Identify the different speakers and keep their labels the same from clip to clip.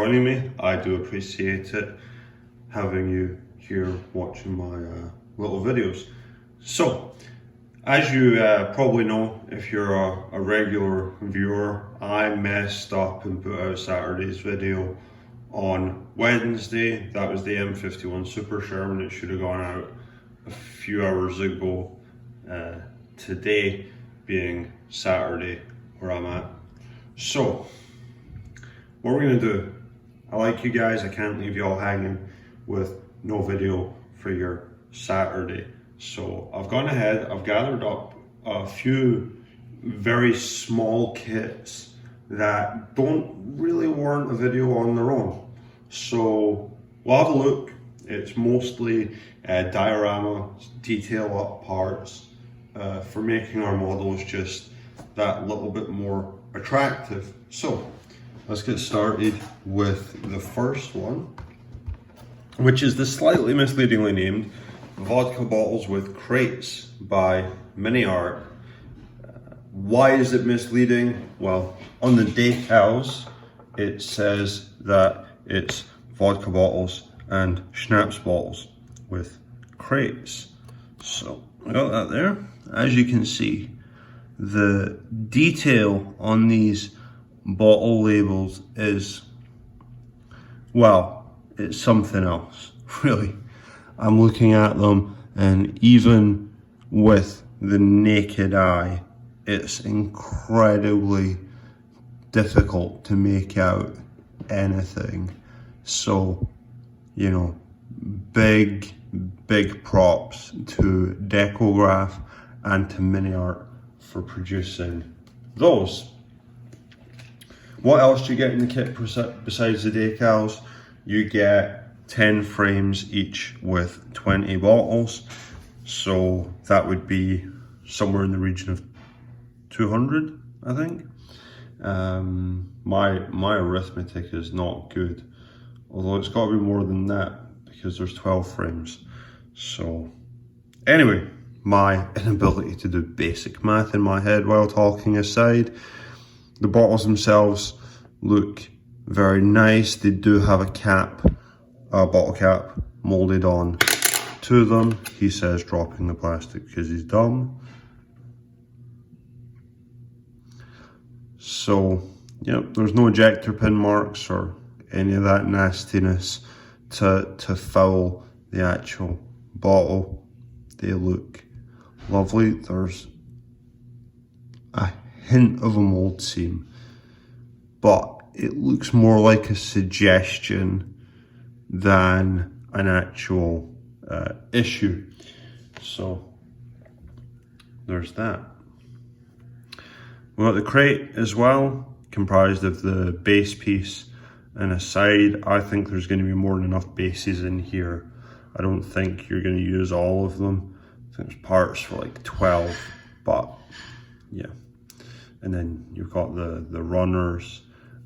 Speaker 1: joining me. I do appreciate it, having you here watching my little videos. So, as you probably know, if you're a regular viewer, I messed up and put out Saturday's video on Wednesday. That was the M51 Super Sherman. It should have gone out a few hours ago. Today being Saturday where I'm at. So, what we're gonna do, I like you guys, I can't leave you all hanging with no video for your Saturday. So I've gone ahead, I've gathered up a few very small kits that don't really warrant a video on their own. So we'll have a look. It's mostly diorama, detail up parts for making our models just that little bit more attractive. So let's get started with the first one, which is the slightly misleadingly named Vodka Bottles with Crates by Miniart. Why is it misleading? Well, on the decals it says that it's vodka bottles and schnapps bottles with crates. So I got that there. As you can see, the detail on these bottle labels is, well, it's something else, really. I'm looking at them, and even with the naked eye, it's incredibly difficult to make out anything. So, you know, big props to Decograph and to Miniart for producing those. What else do you get in the kit besides the decals? You get 10 frames each with 20 bottles. So that would be somewhere in the region of 200, I think. My arithmetic is not good, although it's got to be more than that because there's 12 frames. So anyway, my inability to do basic math in my head while talking aside, the bottles themselves look very nice. They do have a cap, a bottle cap molded on to them. He says dropping the plastic because he's dumb. So, yep, there's no ejector pin marks or any of that nastiness to foul the actual bottle. They look lovely. There's a hint of a mold seam, but it looks more like a suggestion than an actual issue. So there's that. We got the crate as well, comprised of the base piece and a side. I think there's going to be more than enough bases in here. I don't think you're going to use all of them. I think there's parts for like 12, but yeah. And then you've got the runners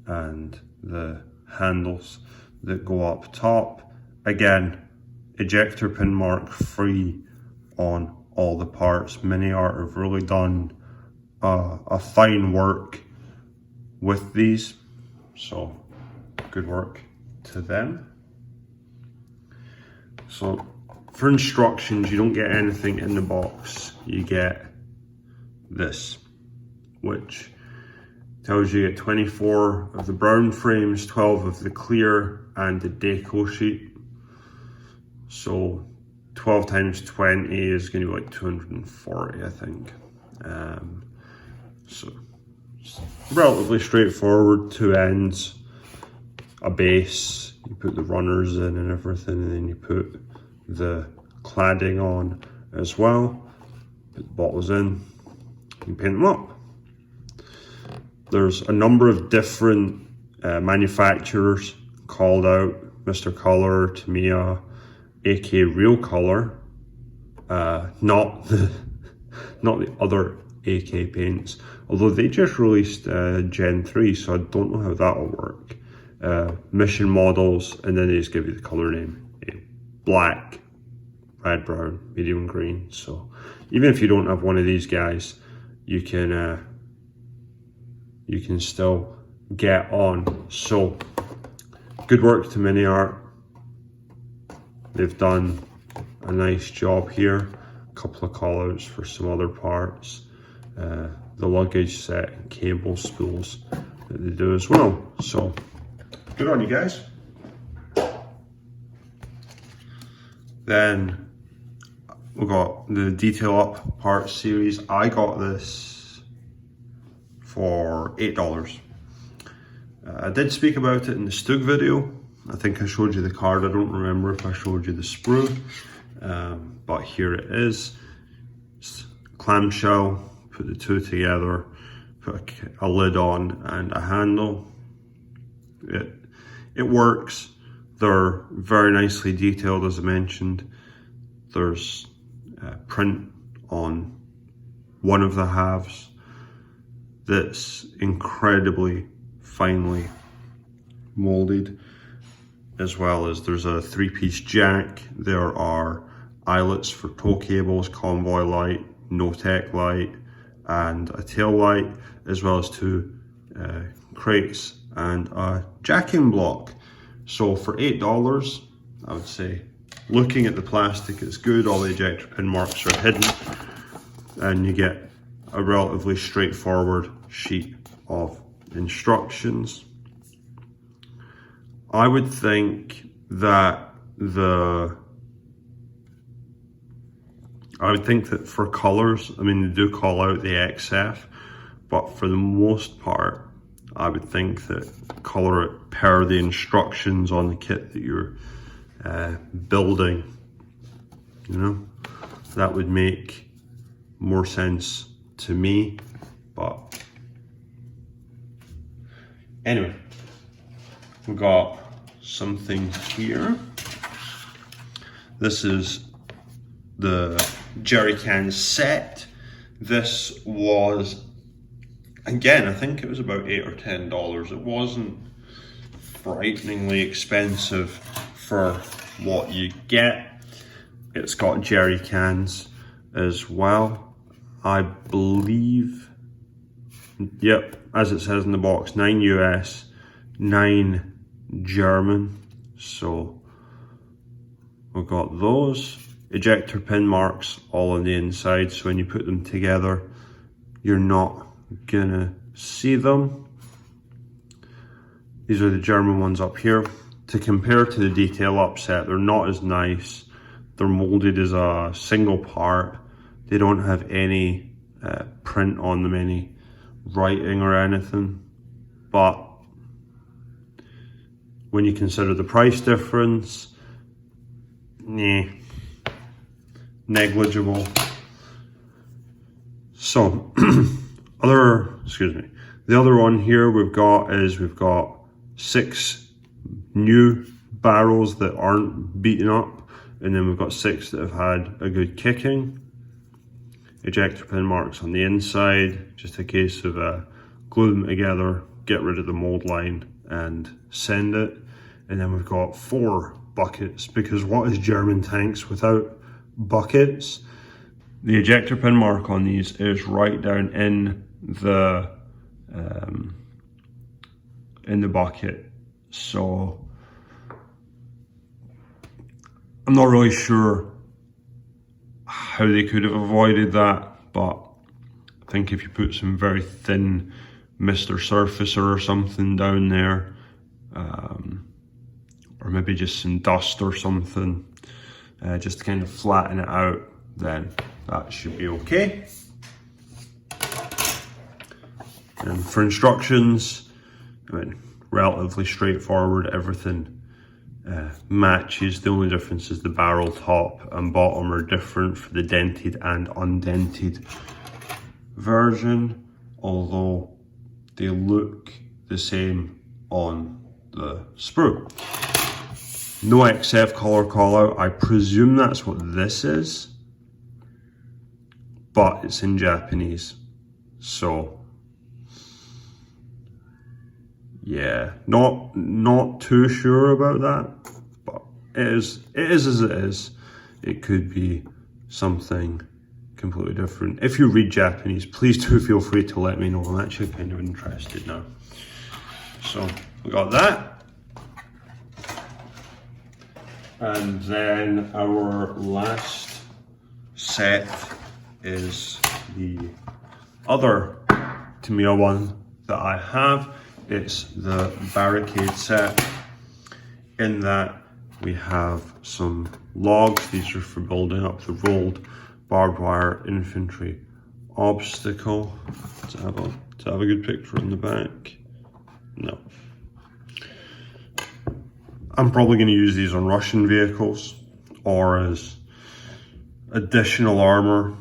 Speaker 1: and the handles that go up top. Again, ejector pin mark free on all the parts. Miniart have really done a fine work with these, so good work to them. So for instructions, you don't get anything in the box. You get this, which tells you get 24 of the brown frames, 12 of the clear, and the deco sheet. So 12 times 20 is going to be like 240, I think. So it's relatively straightforward. Two ends, a base, you put the runners in and everything, and then you put the cladding on as well. Put the bottles in, you paint them up. There's a number of different manufacturers called out: Mr. Color, Tamiya, AK Real Color, not the other AK paints, although they just released Gen 3, so I don't know how that'll work. Mission models, and then they just give you the color name: black, red, brown, medium green. So even if you don't have one of these guys, you can still get on. So good work to Miniart. They've done a nice job here. A couple of call outs for some other parts. The luggage set and cable spools that they do as well. So good on you guys. Then we got the Detail Up parts series. I got this for $8. I did speak about it in the Stug video. I think I showed you the card. I don't remember if I showed you the sprue, but here it is. It's clamshell, put the two together, put a lid on and a handle. It works. They're very nicely detailed, as I mentioned. There's print on one of the halves that's incredibly finely molded, as well as there's a 3-piece jack. There are eyelets for tow cables, convoy light, no-tech light, and a tail light, as well as 2 crates and a jacking block. So for $8, I would say, looking at the plastic, it's good. All the ejector pin marks are hidden, and you get a relatively straightforward sheet of instructions. I would think that for colors, I mean, they do call out the XF, but for the most part, I would think that color it per the instructions on the kit that you're building. You know, that would make more sense to me. But anyway, we got something here. This is the jerry can set. This was, again, I think it was about $8 or $10. It wasn't frighteningly expensive for what you get. It's got jerry cans as well. I believe, yep, as it says in the box, 9 US, 9 German. So we've got those ejector pin marks all on the inside, so when you put them together, you're not gonna see them. These are the German ones up here. To compare to the Detail Up set, they're not as nice. They're molded as a single part. They don't have any print on them, any writing or anything. But when you consider the price difference, negligible. So, the other one here we've got 6 new barrels that aren't beaten up, and then we've got 6 that have had a good kicking. Ejector pin marks on the inside, just a case of glue them together, get rid of the mold line and send it. And then we've got 4 buckets, because what is German tanks without buckets? The ejector pin mark on these is right down in the bucket. So I'm not really sure how they could have avoided that, but I think if you put some very thin Mr. Surfacer or something down there, or maybe just some dust or something, just to kind of flatten it out, then that should be okay. And for instructions, I mean, relatively straightforward. Everything matches. The only difference is the barrel top and bottom are different for the dented and undented version, although they look the same on the sprue. No XF color call out. I presume that's what this is, but it's in Japanese, so yeah, not too sure about that, but it is as it is. It could be something completely different. If you read Japanese, please do feel free to let me know. I'm actually kind of interested now. So we got that. And then our last set is the other Tamiya one that I have. It's the barricade set, in that we have some logs. These are for building up the rolled barbed wire infantry obstacle. To have a good picture in the back. No. I'm probably going to use these on Russian vehicles or as additional armor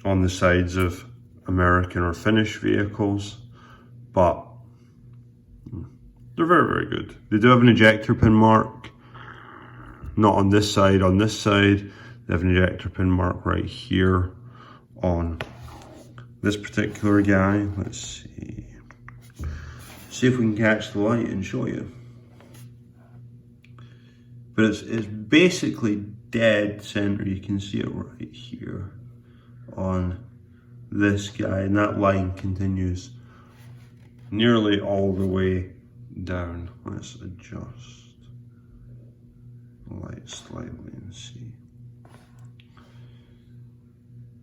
Speaker 1: on the sides of American or Finnish vehicles, but they're very, very good. They do have an ejector pin mark, not on this side. On this side, they have an ejector pin mark right here on this particular guy. Let's see. See if we can catch the light and show you. But it's basically dead center. You can see it right here on this guy, and that line continues nearly all the way down. Let's adjust the light slightly and see.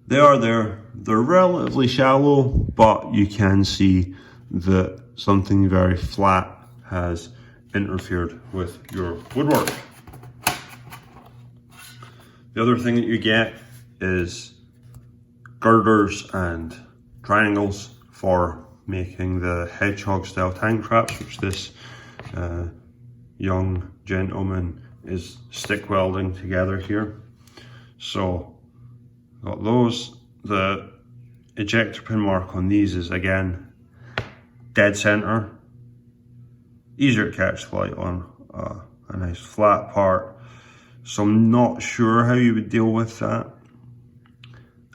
Speaker 1: They are there. They're relatively shallow, but you can see that something very flat has interfered with your woodwork. The other thing that you get is girders and triangles for making the hedgehog style tank traps, which this young gentleman is stick welding together here. So got those. The ejector pin mark on these is again dead center, easier to catch the light on a nice flat part. So I'm not sure how you would deal with that.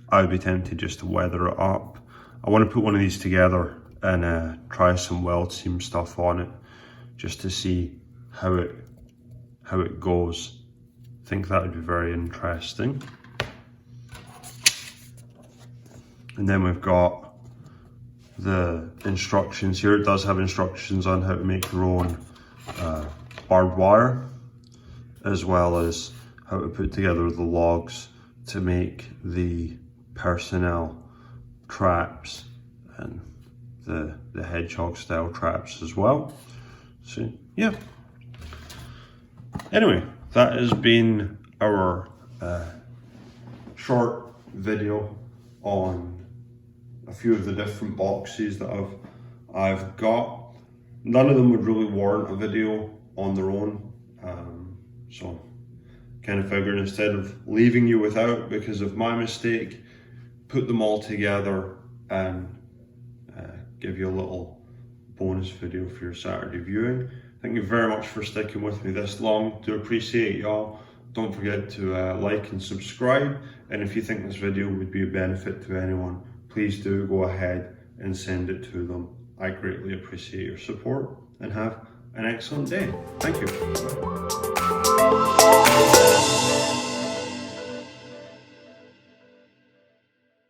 Speaker 1: I would be tempted just to weather it up. I want to put one of these together and try some weld seam stuff on it, just to see how it goes. I think that would be very interesting. And then we've got the instructions here. It does have instructions on how to make your own barbed wire, as well as how to put together the logs to make the personnel traps and the hedgehog style traps as well. So yeah. Anyway, that has been our short video on a few of the different boxes that I've got. None of them would really warrant a video on their own. So kind of figured, instead of leaving you without because of my mistake, put them all together and give you a little bonus video for your Saturday viewing. Thank you very much for sticking with me this long. Do appreciate y'all. Don't forget to like and subscribe. And if you think this video would be a benefit to anyone, please do go ahead and send it to them. I greatly appreciate your support, and have an excellent day. Thank you.